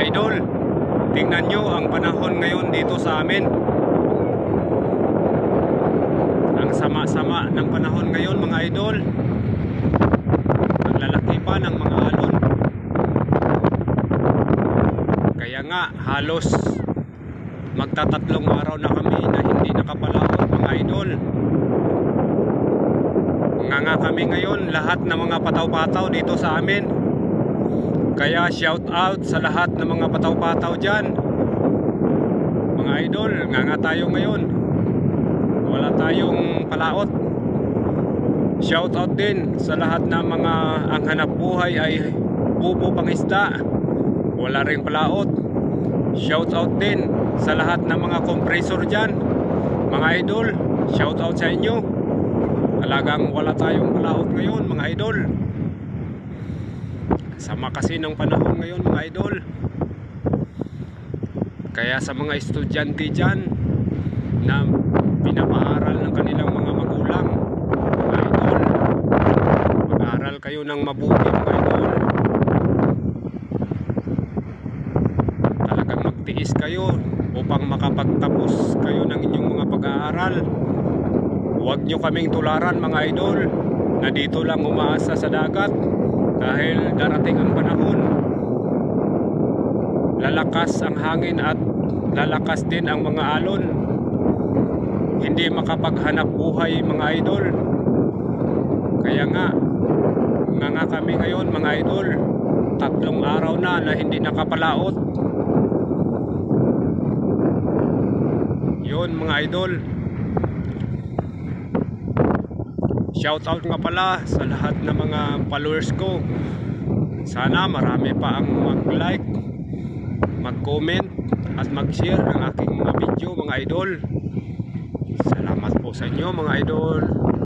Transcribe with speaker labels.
Speaker 1: idol, tingnan nyo ang panahon ngayon dito sa amin. Ang sama-sama ng panahon ngayon mga idol. Ang lalaki pa ng mga alon. Kaya nga halos magtatatlong araw na kami na hindi nakapalaot mga idol. Nga kami ngayon lahat ng mga pataw-pataw dito sa amin. Kaya shout out sa lahat ng mga pataw-pataw dyan mga idol. Nga tayo ngayon, wala tayong palaot. Shout out din sa lahat ng mga ang hanap buhay ay bubo pangisda, wala ring palaot. Shout out din sa lahat ng mga compressor dyan mga idol. Shout out sa inyo. Talagang wala tayong palaot ngayon mga idol. Sama kasi ng panahon ngayon mga idol. Kaya sa mga estudyante dyan na pinapaaral ng kanilang mga magulang mga idol, mag-aral kayo ng mabuti mga idol. Talagang magtiis kayo upang makapagtapos kayo ng inyong mga pag-aaral. Huwag nyo kaming tularan mga idol na dito lang umaasa sa dagat, dahil darating ang panahon, lalakas ang hangin at lalakas din ang mga alon. Hindi makapaghanap buhay mga idol. Kaya nga kami ngayon mga idol, 3 araw na hindi nakapalaot. Yun mga idol. Shout out nga pala sa lahat ng mga followers ko. Sana marami pa ang mag-like, mag-comment at mag-share ng aking mga video mga idol. Salamat po sa inyo mga idol.